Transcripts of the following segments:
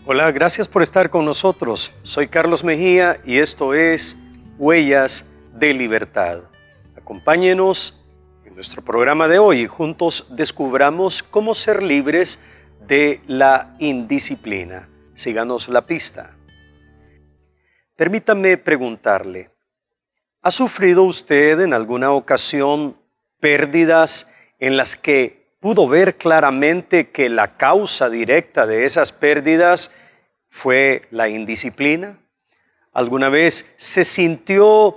Hola, gracias por estar con nosotros. Soy Carlos Mejía y esto es Huellas de Libertad. Acompáñenos en nuestro programa de hoy y juntos descubramos cómo ser libres de la indisciplina. Síganos la pista. Permítame preguntarle, ¿ha sufrido usted en alguna ocasión pérdidas en las que pudo ver claramente que la causa directa de esas pérdidas fue la indisciplina? ¿Alguna vez se sintió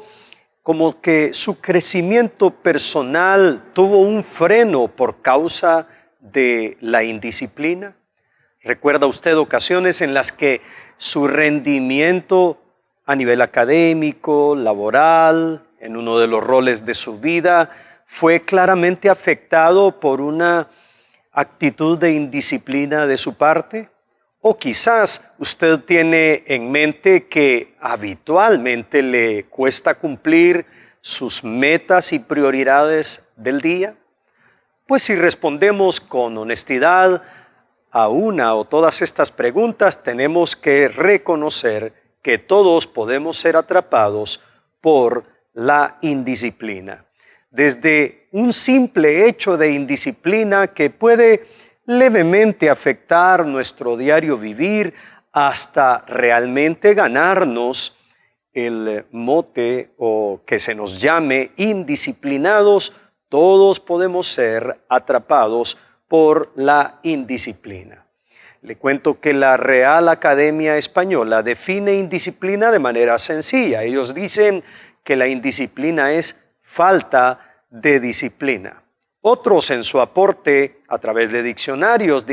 como que su crecimiento personal tuvo un freno por causa de la indisciplina? ¿Recuerda usted ocasiones en las que su rendimiento a nivel académico, laboral, en uno de los roles de su vida, fue claramente afectado por una actitud de indisciplina de su parte? O quizás usted tiene en mente que habitualmente le cuesta cumplir sus metas y prioridades del día. Pues si respondemos con honestidad a una o todas estas preguntas, tenemos que reconocer que todos podemos ser atrapados por la indisciplina. Desde un simple hecho de indisciplina que puede levemente afectar nuestro diario vivir hasta realmente ganarnos el mote o que se nos llame indisciplinados, todos podemos ser atrapados por la indisciplina. Le cuento que la Real Academia Española define indisciplina de manera sencilla. Ellos dicen que la indisciplina es falta de disciplina. Otros en su aporte a través de diccionarios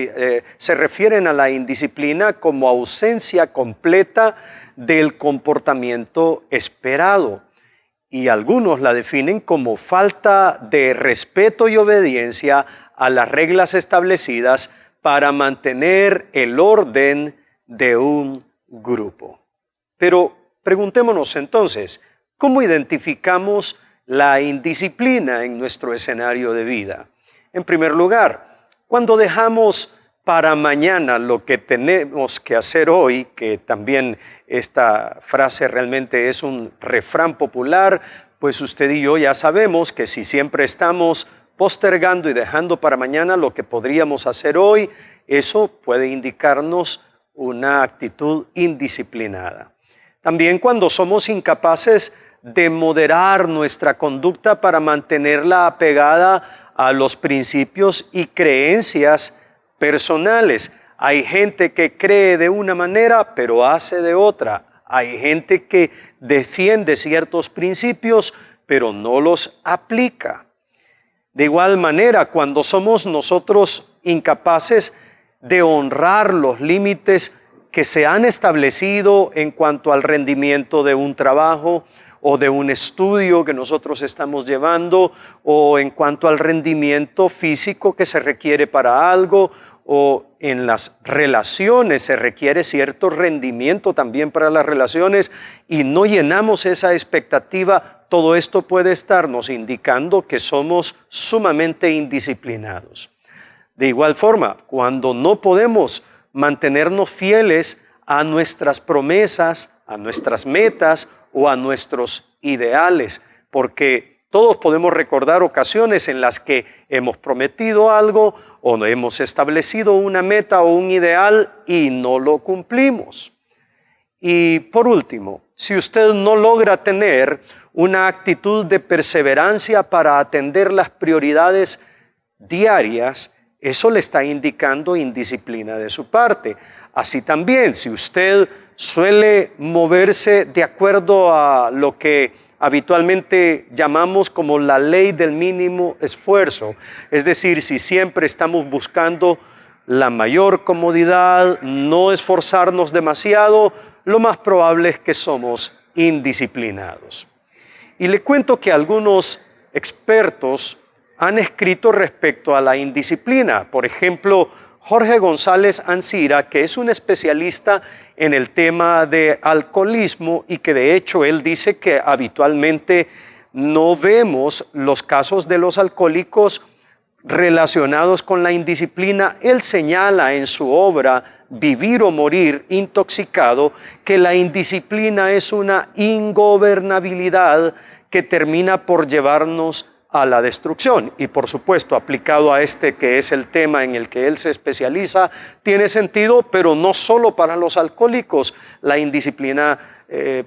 se refieren a la indisciplina como ausencia completa del comportamiento esperado. Y algunos la definen como falta de respeto y obediencia a las reglas establecidas para mantener el orden de un grupo. Pero preguntémonos entonces, ¿cómo identificamos la indisciplina en nuestro escenario de vida? En primer lugar, cuando dejamos para mañana lo que tenemos que hacer hoy, que también esta frase realmente es un refrán popular, pues usted y yo ya sabemos que si siempre estamos postergando y dejando para mañana lo que podríamos hacer hoy, eso puede indicarnos una actitud indisciplinada. También cuando somos incapaces de moderar nuestra conducta para mantenerla apegada a los principios y creencias personales. Hay gente que cree de una manera, pero hace de otra. Hay gente que defiende ciertos principios, pero no los aplica. De igual manera, cuando somos nosotros incapaces de honrar los límites que se han establecido en cuanto al rendimiento de un trabajo o de un estudio que nosotros estamos llevando, o en cuanto al rendimiento físico que se requiere para algo, o en las relaciones se requiere cierto rendimiento también para las relaciones, y no llenamos esa expectativa, todo esto puede estarnos indicando que somos sumamente indisciplinados. De igual forma, cuando no podemos mantenernos fieles a nuestras promesas, a nuestras metas o a nuestros ideales, porque todos podemos recordar ocasiones en las que hemos prometido algo o no hemos establecido una meta o un ideal y no lo cumplimos. Y por último, si usted no logra tener una actitud de perseverancia para atender las prioridades diarias, eso le está indicando indisciplina de su parte. Así también, si usted suele moverse de acuerdo a lo que habitualmente llamamos como la ley del mínimo esfuerzo, es decir, si siempre estamos buscando la mayor comodidad, no esforzarnos demasiado, lo más probable es que somos indisciplinados. Y le cuento que algunos expertos han escrito respecto a la indisciplina. Por ejemplo, Jorge González Ancira, que es un especialista en el tema de alcoholismo y que de hecho él dice que habitualmente no vemos los casos de los alcohólicos relacionados con la indisciplina, él señala en su obra Vivir o Morir intoxicado que la indisciplina es una ingobernabilidad que termina por llevarnos a la destrucción. Y por supuesto, aplicado a este que es el tema en el que él se especializa, tiene sentido, pero no solo para los alcohólicos. La indisciplina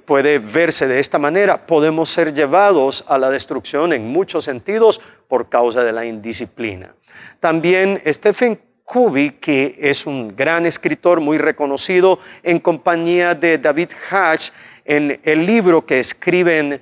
puede verse de esta manera. Podemos ser llevados a la destrucción en muchos sentidos por causa de la indisciplina. También Stephen Covey, que es un gran escritor muy reconocido en compañía de David Hatch, en el libro que escriben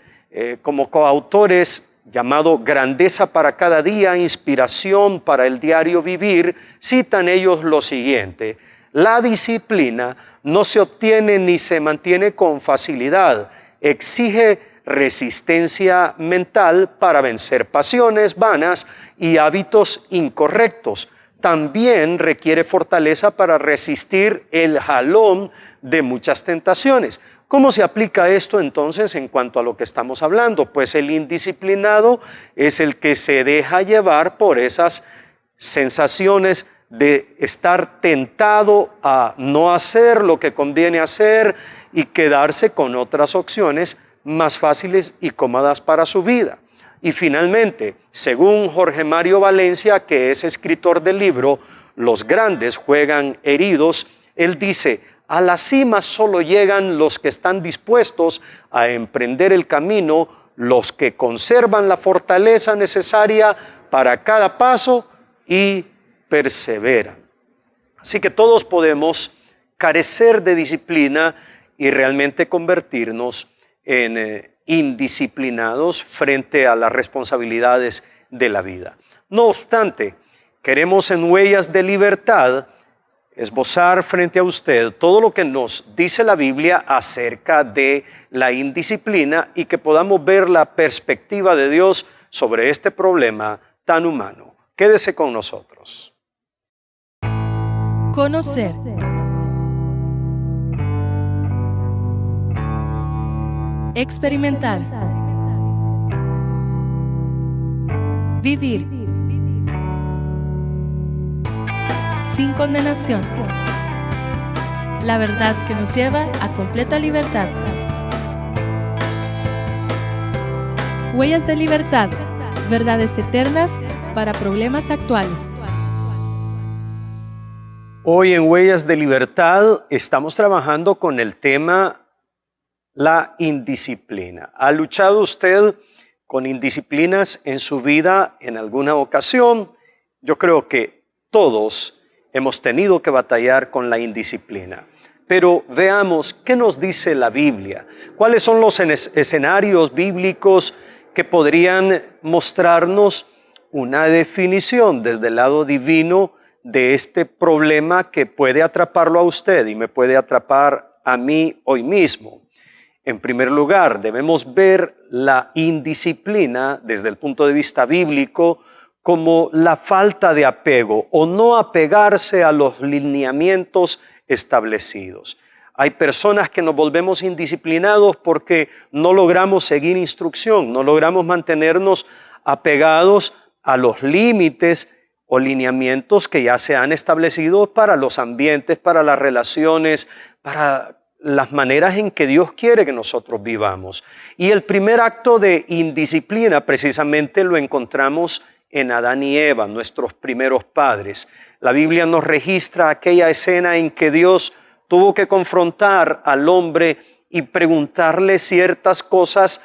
como coautores llamado Grandeza para cada día, inspiración para el diario vivir, citan ellos lo siguiente: la disciplina no se obtiene ni se mantiene con facilidad, exige resistencia mental para vencer pasiones vanas y hábitos incorrectos. También requiere fortaleza para resistir el jalón de muchas tentaciones. ¿Cómo se aplica esto entonces en cuanto a lo que estamos hablando? Pues el indisciplinado es el que se deja llevar por esas sensaciones de estar tentado a no hacer lo que conviene hacer y quedarse con otras opciones más fáciles y cómodas para su vida. Y finalmente, según Jorge Mario Valencia, que es escritor del libro Los grandes juegan heridos, él dice: a la cima solo llegan los que están dispuestos a emprender el camino, los que conservan la fortaleza necesaria para cada paso y perseveran. Así que todos podemos carecer de disciplina y realmente convertirnos en indisciplinados frente a las responsabilidades de la vida. No obstante, queremos en Huellas de Libertad esbozar frente a usted todo lo que nos dice la Biblia acerca de la indisciplina y que podamos ver la perspectiva de Dios sobre este problema tan humano. Quédese con nosotros. Conocer. Experimentar. Vivir. Sin condenación. La verdad que nos lleva a completa libertad. Huellas de libertad. Verdades eternas para problemas actuales. Hoy en Huellas de Libertad estamos trabajando con el tema la indisciplina. ¿Ha luchado usted con indisciplinas en su vida en alguna ocasión? Yo creo que todos hemos tenido que batallar con la indisciplina. Pero veamos qué nos dice la Biblia. ¿Cuáles son los escenarios bíblicos que podrían mostrarnos una definición desde el lado divino de este problema que puede atraparlo a usted y me puede atrapar a mí hoy mismo? En primer lugar, debemos ver la indisciplina desde el punto de vista bíblico como la falta de apego o no apegarse a los lineamientos establecidos. Hay personas que nos volvemos indisciplinados porque no logramos seguir instrucción, no logramos mantenernos apegados a los límites o lineamientos que ya se han establecido para los ambientes, para las relaciones, para las maneras en que Dios quiere que nosotros vivamos. Y el primer acto de indisciplina precisamente lo encontramos en Adán y Eva, nuestros primeros padres. La Biblia nos registra aquella escena en que Dios tuvo que confrontar al hombre y preguntarle ciertas cosas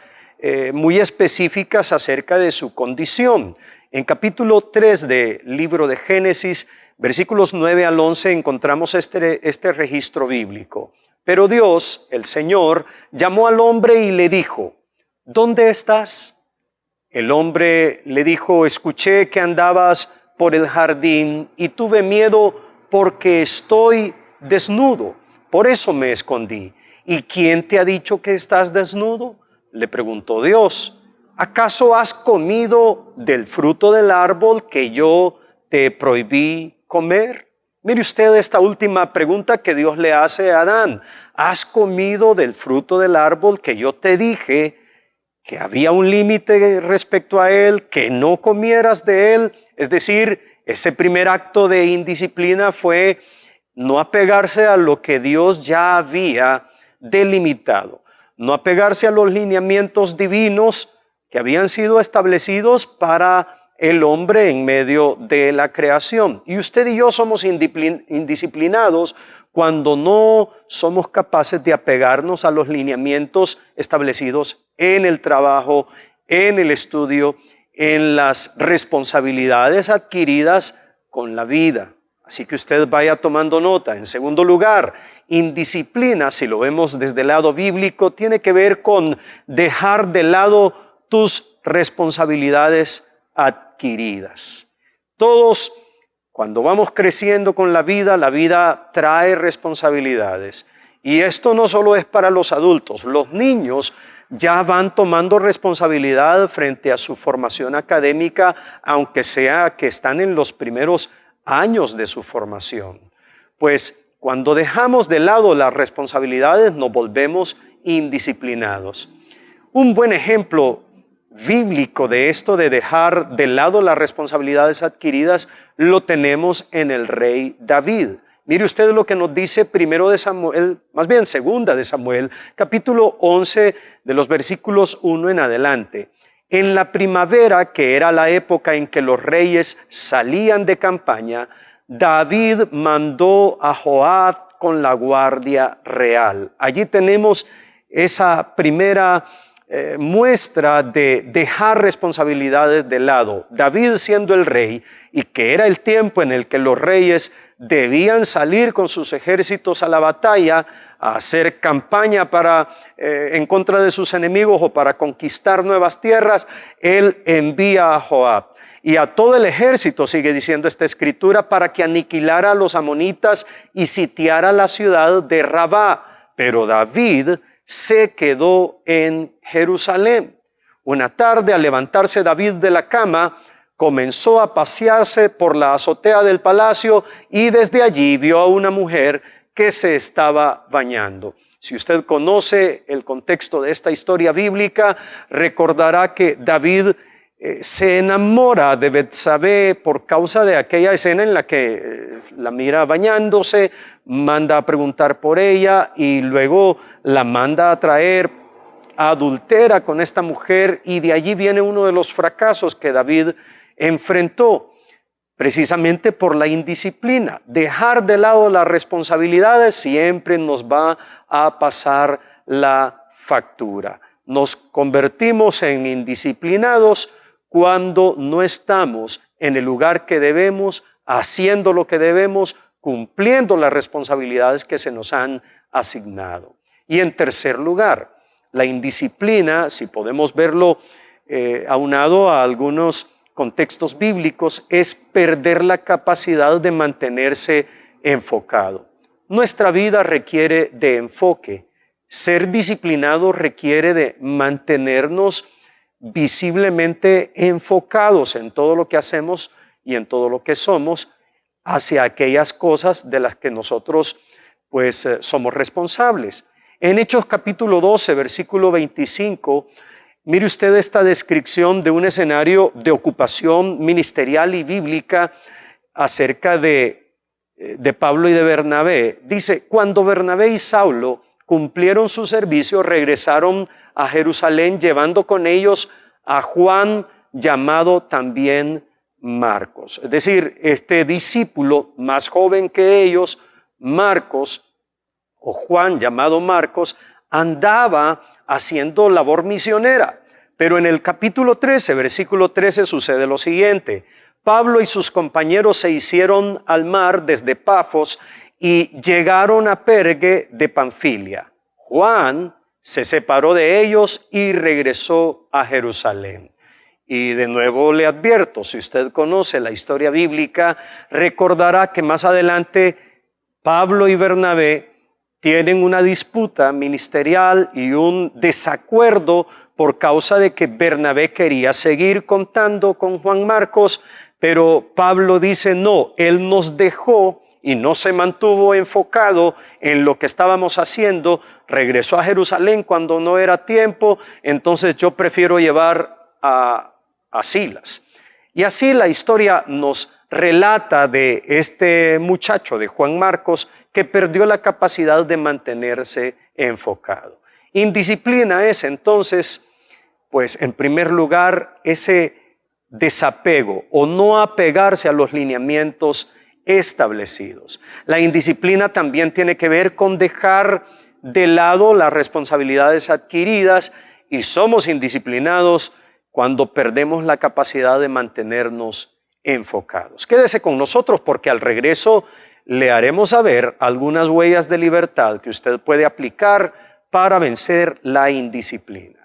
muy específicas acerca de su condición. En capítulo 3 del libro de Génesis, versículos 9 al 11, encontramos este registro bíblico. Pero Dios, el Señor, llamó al hombre y le dijo: ¿dónde estás? El hombre le dijo: escuché que andabas por el jardín y tuve miedo porque estoy desnudo, por eso me escondí. ¿Y quién te ha dicho que estás desnudo?, le preguntó Dios. ¿Acaso has comido del fruto del árbol que yo te prohibí comer? Mire usted esta última pregunta que Dios le hace a Adán. ¿Has comido del fruto del árbol que yo te dije que había un límite respecto a él, que no comieras de él. Es decir, ese primer acto de indisciplina fue no apegarse a lo que Dios ya había delimitado, no apegarse a los lineamientos divinos que habían sido establecidos para el hombre en medio de la creación. Y usted y yo somos indisciplinados cuando no somos capaces de apegarnos a los lineamientos establecidos en el trabajo, en el estudio, en las responsabilidades adquiridas con la vida. Así que usted vaya tomando nota. En segundo lugar, indisciplina, si lo vemos desde el lado bíblico, tiene que ver con dejar de lado tus responsabilidades adquiridas. Todos, cuando vamos creciendo con la vida trae responsabilidades. Y esto no solo es para los adultos, los niños ya van tomando responsabilidad frente a su formación académica, aunque sea que están en los primeros años de su formación. Pues cuando dejamos de lado las responsabilidades nos volvemos indisciplinados. Un buen ejemplo bíblico de esto de dejar de lado las responsabilidades adquiridas lo tenemos en el rey David. Mire usted lo que nos dice primero de Samuel, más bien segunda de Samuel, capítulo 11 de los versículos 1 en adelante. En la primavera, que era la época en que los reyes salían de campaña, David mandó a Joab con la guardia real. Allí tenemos esa primera muestra de dejar responsabilidades de lado. David siendo el rey, y que era el tiempo en el que los reyes debían salir con sus ejércitos a la batalla, a hacer campaña en contra de sus enemigos o para conquistar nuevas tierras, él envía a Joab y a todo el ejército, sigue diciendo esta escritura, para que aniquilara a los amonitas y sitiara la ciudad de Rabá. Pero David se quedó en Jerusalén. Una tarde, al levantarse David de la cama, comenzó a pasearse por la azotea del palacio y desde allí vio a una mujer que se estaba bañando. Si usted conoce el contexto de esta historia bíblica, recordará que David se enamora de Betsabé por causa de aquella escena en la que la mira bañándose, manda a preguntar por ella y luego la manda a traer, adultera con esta mujer, y de allí viene uno de los fracasos que David enfrentó, precisamente por la indisciplina. Dejar de lado las responsabilidades siempre nos va a pasar la factura. Nos convertimos en indisciplinados cuando no estamos en el lugar que debemos, haciendo lo que debemos, cumpliendo las responsabilidades que se nos han asignado. Y en tercer lugar, la indisciplina, si podemos verlo aunado a algunos contextos bíblicos, es perder la capacidad de mantenerse enfocado. Nuestra vida requiere de enfoque. Ser disciplinado requiere de mantenernos visiblemente enfocados en todo lo que hacemos y en todo lo que somos hacia aquellas cosas de las que nosotros somos responsables. En Hechos capítulo 12, versículo 25, mire usted esta descripción de un escenario de ocupación ministerial y bíblica acerca de Pablo y de Bernabé. Dice, cuando Bernabé y Saulo cumplieron su servicio, regresaron a Jerusalén llevando con ellos a Juan, llamado también Marcos. Es decir, este discípulo más joven que ellos, Marcos, o Juan, llamado Marcos, andaba haciendo labor misionera. Pero en el capítulo 13, versículo 13, sucede lo siguiente. Pablo y sus compañeros se hicieron al mar desde Pafos y llegaron a Perge de Panfilia. Juan se separó de ellos y regresó a Jerusalén. Y de nuevo le advierto, si usted conoce la historia bíblica, recordará que más adelante Pablo y Bernabé tienen una disputa ministerial y un desacuerdo por causa de que Bernabé quería seguir contando con Juan Marcos, pero Pablo dice no, él nos dejó y no se mantuvo enfocado en lo que estábamos haciendo, regresó a Jerusalén cuando no era tiempo, entonces yo prefiero llevar a Silas. Y así la historia nos relata de este muchacho, de Juan Marcos, que perdió la capacidad de mantenerse enfocado. Indisciplina es entonces, pues en primer lugar, ese desapego o no apegarse a los lineamientos establecidos. La indisciplina también tiene que ver con dejar de lado las responsabilidades adquiridas y somos indisciplinados cuando perdemos la capacidad de mantenernos enfocados. Quédese con nosotros porque al regreso le haremos saber algunas huellas de libertad que usted puede aplicar para vencer la indisciplina.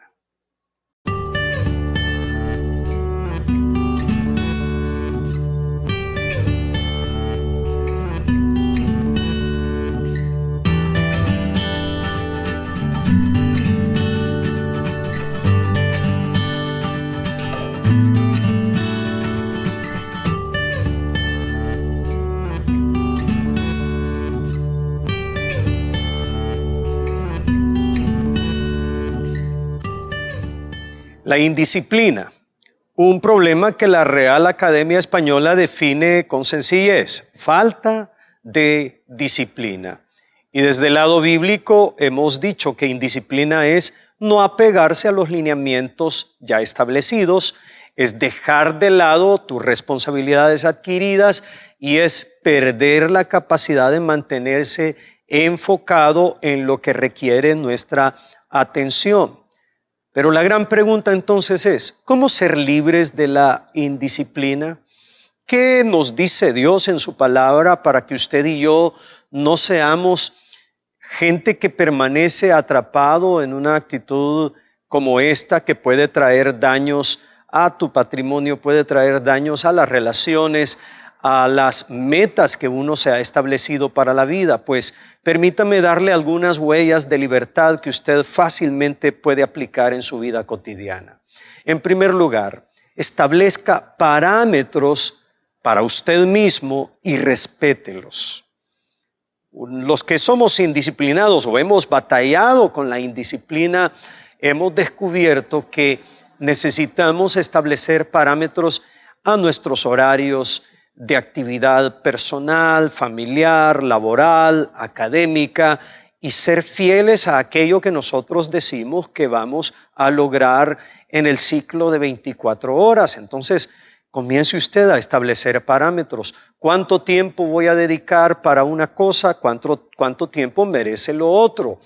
La indisciplina, un problema que la Real Academia Española define con sencillez: falta de disciplina. Y desde el lado bíblico hemos dicho que indisciplina es no apegarse a los lineamientos ya establecidos, es dejar de lado tus responsabilidades adquiridas y es perder la capacidad de mantenerse enfocado en lo que requiere nuestra atención. Pero la gran pregunta entonces es, ¿cómo ser libres de la indisciplina? ¿Qué nos dice Dios en su palabra para que usted y yo no seamos gente que permanece atrapado en una actitud como esta que puede traer daños a tu patrimonio, puede traer daños a las relaciones, a las metas que uno se ha establecido para la vida? Pues permítame darle algunas huellas de libertad que usted fácilmente puede aplicar en su vida cotidiana. En primer lugar, establezca parámetros para usted mismo y respételos. Los que somos indisciplinados o hemos batallado con la indisciplina, hemos descubierto que necesitamos establecer parámetros a nuestros horarios de actividad personal, familiar, laboral, académica, y ser fieles a aquello que nosotros decimos que vamos a lograr en el ciclo de 24 horas. Entonces, comience usted a establecer parámetros. ¿Cuánto tiempo voy a dedicar para una cosa? ¿Cuánto tiempo merece lo otro?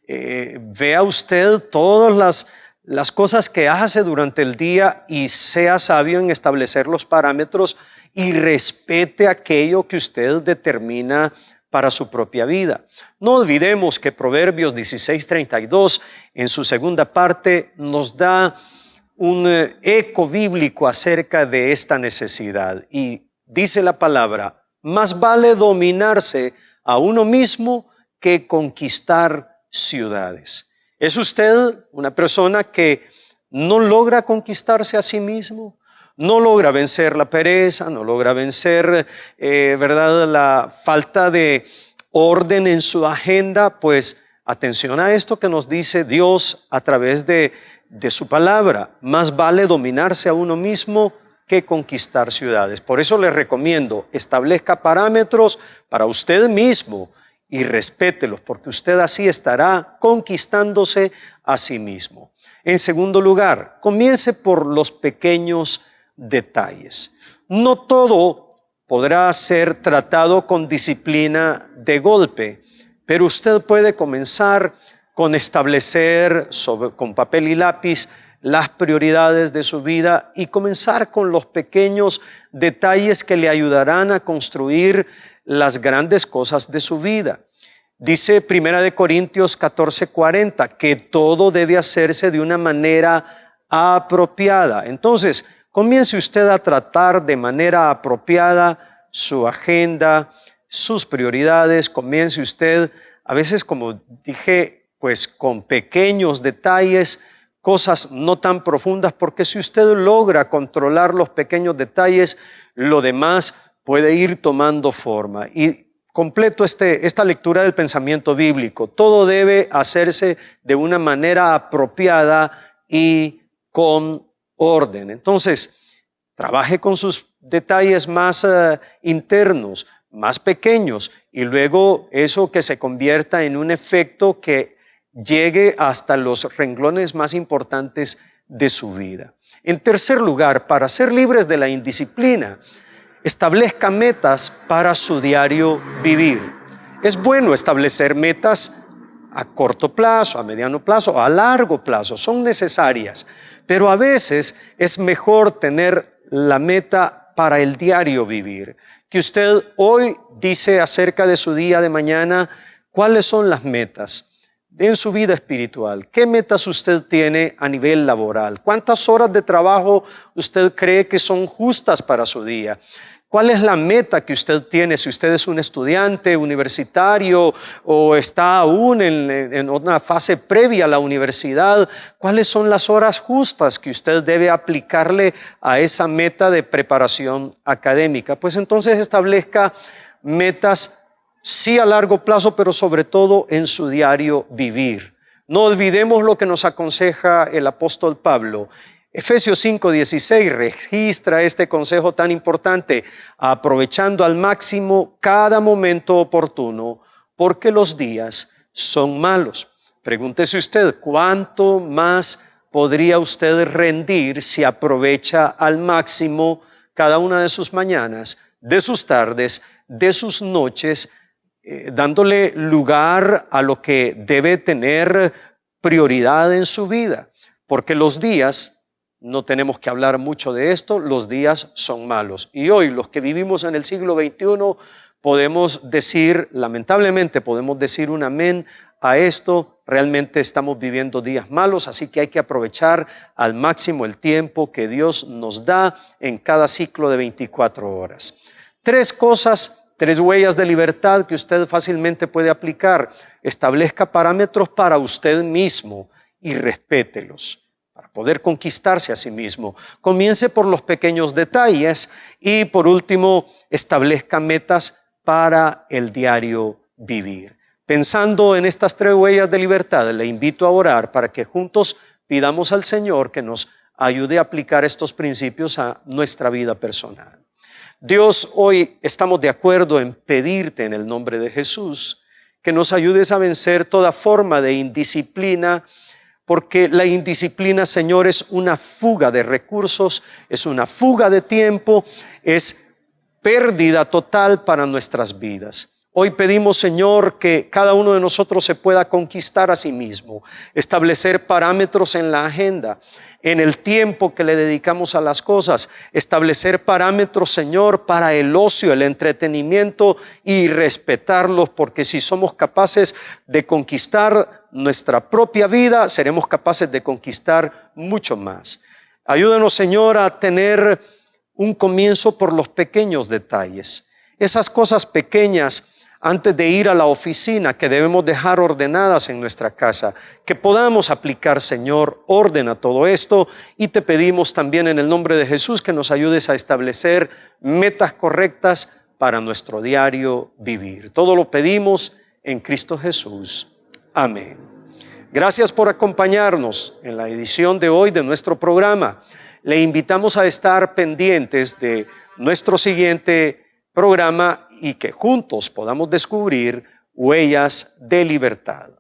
Vea usted todas las cosas que hace durante el día y sea sabio en establecer los parámetros y respete aquello que usted determina para su propia vida. No olvidemos que Proverbios 16:32 en su segunda parte nos da un eco bíblico acerca de esta necesidad y dice la palabra: más vale dominarse a uno mismo que conquistar ciudades. ¿Es usted una persona que no logra conquistarse a sí mismo? No logra vencer la pereza, no logra vencer la falta de orden en su agenda. Pues atención a esto que nos dice Dios a través de su palabra: más vale dominarse a uno mismo que conquistar ciudades. Por eso les recomiendo, establezca parámetros para usted mismo y respételos, porque usted así estará conquistándose a sí mismo. En segundo lugar, comience por los pequeños detalles. No todo podrá ser tratado con disciplina de golpe, pero usted puede comenzar con establecer con papel y lápiz las prioridades de su vida y comenzar con los pequeños detalles que le ayudarán a construir las grandes cosas de su vida. Dice 1 Corintios 14:40 que todo debe hacerse de una manera apropiada. Entonces, comience usted a tratar de manera apropiada su agenda, sus prioridades. Comience usted, a veces, como dije, pues con pequeños detalles, cosas no tan profundas, porque si usted logra controlar los pequeños detalles, lo demás puede ir tomando forma. Y completo esta lectura del pensamiento bíblico. Todo debe hacerse de una manera apropiada y con orden. Entonces, trabaje con sus detalles más internos, más pequeños, y luego eso que se convierta en un efecto que llegue hasta los renglones más importantes de su vida. En tercer lugar, para ser libres de la indisciplina, establezca metas para su diario vivir. Es bueno establecer metas a corto plazo, a mediano plazo, a largo plazo. Son necesarias, pero a veces es mejor tener la meta para el diario vivir. Que usted hoy dice acerca de su día de mañana, ¿cuáles son las metas en su vida espiritual? ¿Qué metas usted tiene a nivel laboral? ¿Cuántas horas de trabajo usted cree que son justas para su día? ¿Cuál es la meta que usted tiene? Si usted es un estudiante universitario o está aún en una fase previa a la universidad, ¿cuáles son las horas justas que usted debe aplicarle a esa meta de preparación académica? Pues entonces establezca metas sí a largo plazo, pero sobre todo en su diario vivir. No olvidemos lo que nos aconseja el apóstol Pablo. Efesios 5:16 registra este consejo tan importante: aprovechando al máximo cada momento oportuno, porque los días son malos. Pregúntese usted, ¿cuánto más podría usted rendir si aprovecha al máximo cada una de sus mañanas, de sus tardes, de sus noches, dándole lugar a lo que debe tener prioridad en su vida? Porque los días, no tenemos que hablar mucho de esto, los días son malos. Y hoy, los que vivimos en el siglo XXI, podemos decir, lamentablemente podemos decir un amén a esto. Realmente estamos viviendo días malos, así que hay que aprovechar al máximo el tiempo que Dios nos da en cada ciclo de 24 horas. 3 cosas, 3 huellas de libertad que usted fácilmente puede aplicar. Establezca parámetros para usted mismo y respételos para poder conquistarse a sí mismo. Comience por los pequeños detalles y por último establezca metas para el diario vivir. Pensando en estas 3 huellas de libertad, le invito a orar para que juntos pidamos al Señor que nos ayude a aplicar estos principios a nuestra vida personal. Dios, hoy estamos de acuerdo en pedirte en el nombre de Jesús que nos ayudes a vencer toda forma de indisciplina, porque la indisciplina, Señor, es una fuga de recursos, es una fuga de tiempo, es pérdida total para nuestras vidas. Hoy pedimos, Señor, que cada uno de nosotros se pueda conquistar a sí mismo, establecer parámetros en la agenda, en el tiempo que le dedicamos a las cosas, establecer parámetros, Señor, para el ocio, el entretenimiento y respetarlos, porque si somos capaces de conquistar nuestra propia vida, seremos capaces de conquistar mucho más. Ayúdanos, Señor, a tener un comienzo por los pequeños detalles, esas cosas pequeñas antes de ir a la oficina que debemos dejar ordenadas en nuestra casa, que podamos aplicar, Señor, orden a todo esto, y te pedimos también en el nombre de Jesús que nos ayudes a establecer metas correctas para nuestro diario vivir. Todo lo pedimos en Cristo Jesús. Amén. Gracias por acompañarnos en la edición de hoy de nuestro programa. Le invitamos a estar pendientes de nuestro siguiente programa y que juntos podamos descubrir huellas de libertad.